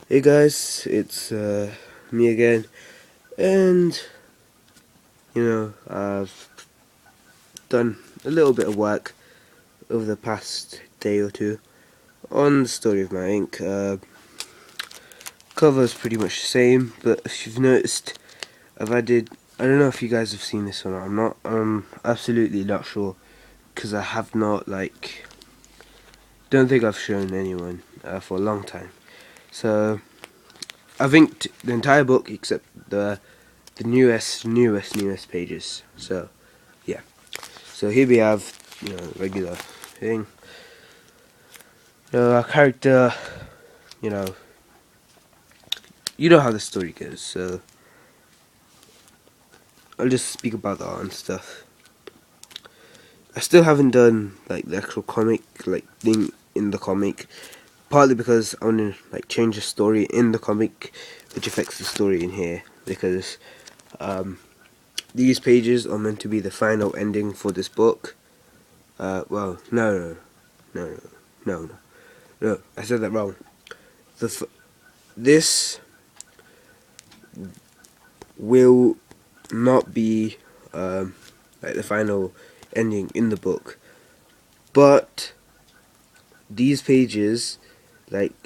Hey guys, it's me again, and I've done a little bit of work over the past day or two on the story of my ink. Cover's pretty much the same, but if you've noticed, I've added. I don't know if you guys have seen this or not. I'm absolutely not sure because I have not don't think I've shown anyone for a long time. So I've inked the entire book except the newest pages. So yeah. So here we have regular thing. Our character, you know you know how the story goes. So I'll just speak about the art and stuff. I still haven't done the actual comic thing in the comic, partly because I want to change the story in the comic, which affects the story in here because these pages are meant to be the final ending for this book. Well, no, I said that wrong. This will not be the final ending in the book, but these pages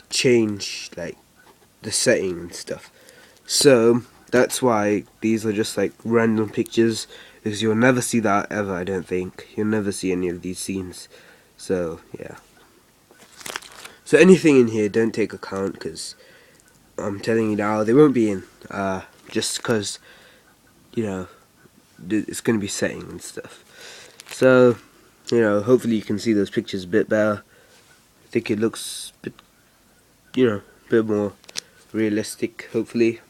change the setting and stuff. So that's why these are just random pictures, because you'll never see that ever. I don't think you'll never see any of these scenes. So yeah. So anything in here, don't take account, because I'm telling you now, they won't be in. Just because it's going to be setting and stuff. So hopefully you can see those pictures a bit better. I think it looks a bit more realistic, hopefully,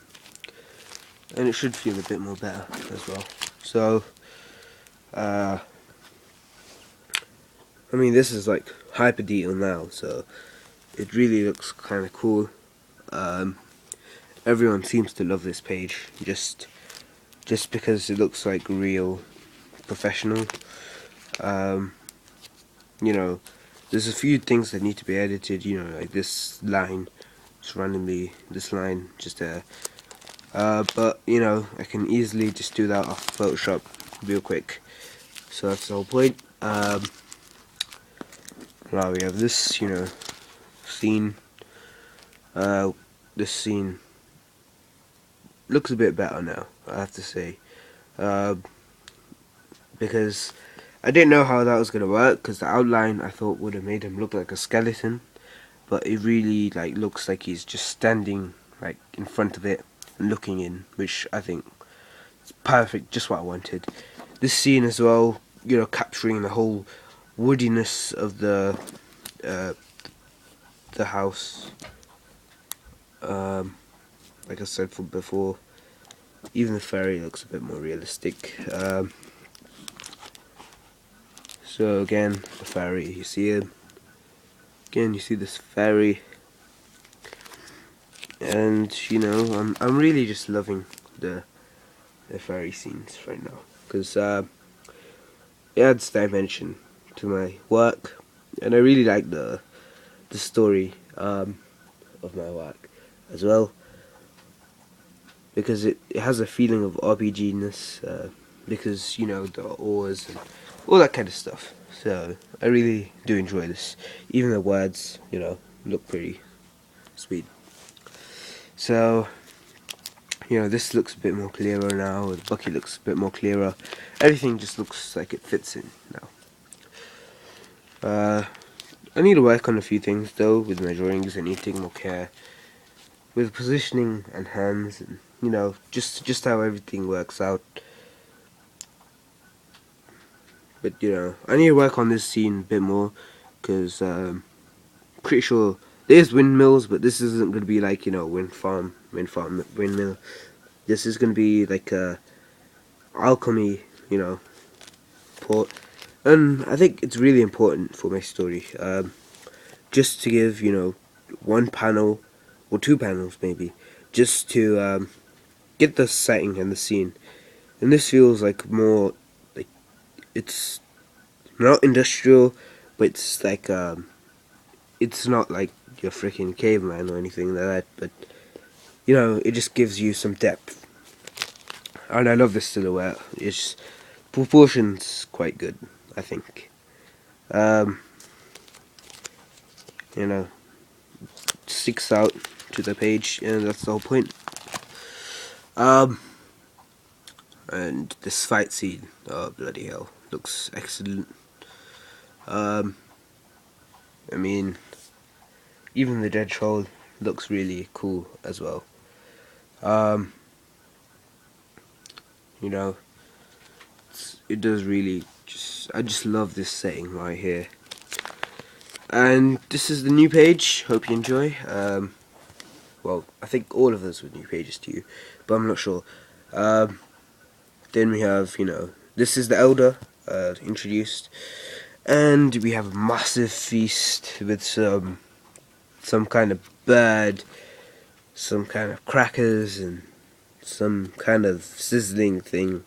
and it should feel a bit more better as well. So I mean, this is hyper detail now, so it really looks kind of cool. Everyone seems to love this page just because it looks real professional. Um, there's a few things that need to be edited. Like this line, just randomly, this line just there. But I can easily just do that off Photoshop real quick. So that's the whole point. Now we have this, scene. This scene looks a bit better now, I have to say, because I didn't know how that was gonna work. Because the outline I thought would have made him look like a skeleton, but it really looks like he's just standing in front of it and looking in, which I think is perfect, just what I wanted. This scene as well, capturing the whole woodiness of the house. Like I said before, even the fairy looks a bit more realistic. So again, the fairy, you see him. Again, you see this fairy, and I'm really just loving the fairy scenes right now, because it adds dimension to my work, and I really like the story of my work as well, because it has a feeling of RPG-ness, because the ores and all that kind of stuff. So I really do enjoy this. Even the words, look pretty sweet. So this looks a bit more clearer now. The bucket looks a bit more clearer. Everything just looks like it fits in now. I need to work on a few things though with my drawings. I need to take more care with positioning and hands, and just how everything works out. But I need to work on this scene a bit more, because pretty sure there's windmills, but this isn't going to be windmill. This is going to be like a alchemy, port, and I think it's really important for my story. Just to give one panel or two panels maybe, just to get the setting and the scene. And this feels more like it's not industrial, but it's it's not you're freaking caveman or anything like that, but you know, it just gives you some depth. And I love this silhouette. It's proportions quite good, I think. You know, sticks out to the page, and that's the whole point. And this fight scene, oh bloody hell, looks excellent. I mean, even the dead troll looks really cool as well. You know, it does really I just love this setting right here. And this is the new page. Hope you enjoy. Well, I think all of those were new pages to you, but I'm not sure. Then we have, you know, this is the Elder introduced, and we have a massive feast with some kind of bird, some kind of crackers, and some kind of sizzling thing,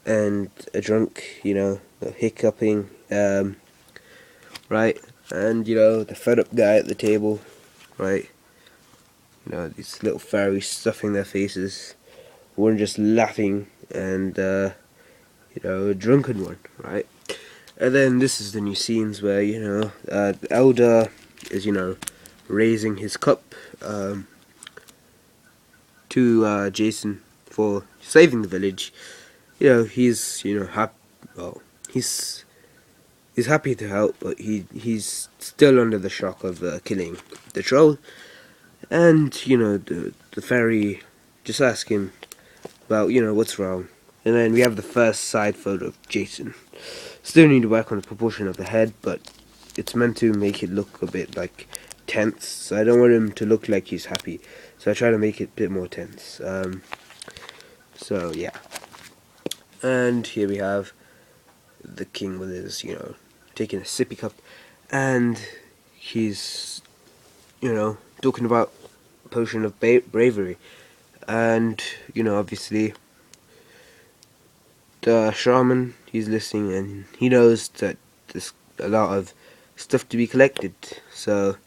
and a drunk, you know, hiccuping, right, and you know, the fed up guy at the table, right, you know, these little fairies stuffing their faces, one just laughing, and you know, a drunken one, right. And then this is the new scenes where, you know, the Elder is, you know, raising his cup to Jason for saving the village. You know, he's, you know, well, he's happy to help, but he's still under the shock of killing the troll. And, you know, the fairy just asks him about, you know, what's wrong. And then we have the first side photo of Jason. Still need to work on the proportion of the head, but it's meant to make it look a bit like tense. So I don't want him to look like he's happy. So I try to make it a bit more tense. So yeah. And here we have the king with his, you know, taking a sippy cup, and he's, you know, talking about a potion of bravery. And, you know, obviously the shaman, he's listening, and he knows that there's a lot of stuff to be collected. So,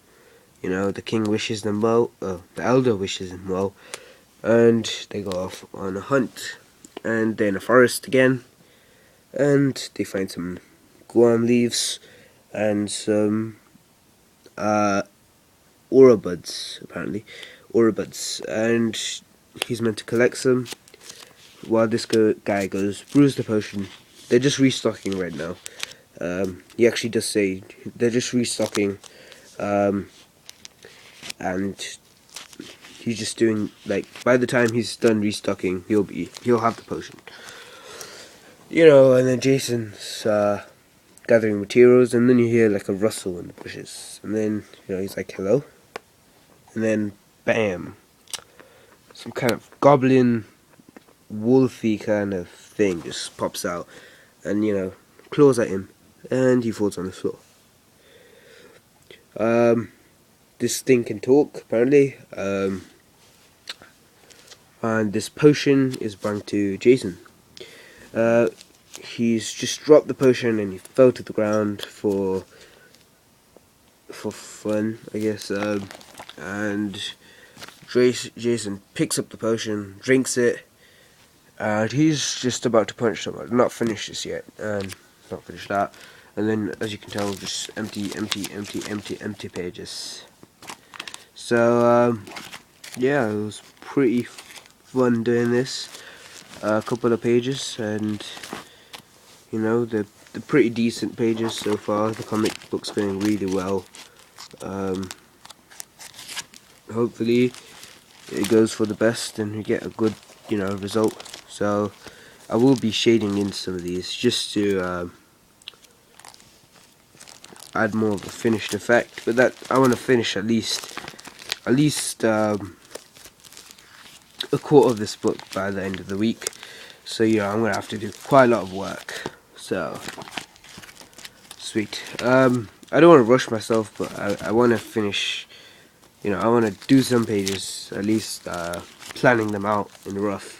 you know, the king wishes them well, the Elder wishes them well, and they go off on a hunt. And they're in a forest again, and they find some guam leaves and some aura buds, apparently. Aura buds. And he's meant to collect some while this guy goes brews the potion. They're just restocking right now. He actually does say they're just restocking, and he's just doing, like, by the time he's done restocking, he'll have the potion. You know, and then Jason's gathering materials, and then you hear like a rustle in the bushes, and then, you know, he's like, hello, and then bam, some kind of goblin, wolfy kind of thing just pops out, and, you know, claws at him, and he falls on the floor. This thing can talk, apparently, and this potion is brought to Jason. He's just dropped the potion and he fell to the ground for fun, I guess. And Jason picks up the potion, drinks it, and he's just about to punch someone. Not finished this yet, and not finished that. And then, as you can tell, just empty pages. So yeah, it was pretty fun doing this. A couple of pages, and you know, they're pretty decent pages so far. The comic book's going really well. Hopefully it goes for the best and we get a good, you know, result. So I will be shading in some of these just to add more of a finished effect, but that I want to finish at least a quarter of this book by the end of the week. So yeah, I'm gonna have to do quite a lot of work. So sweet. I don't want to rush myself, but I want to finish. You know, I want to do some pages, at least planning them out in rough.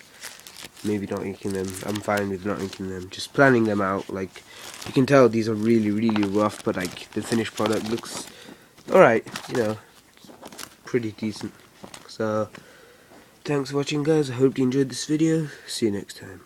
Maybe not inking them. I'm fine with not inking them. Just planning them out. Like, you can tell these are really, really rough, but like the finished product looks alright. You know, pretty decent. So thanks for watching, guys. I hope you enjoyed this video. See you next time.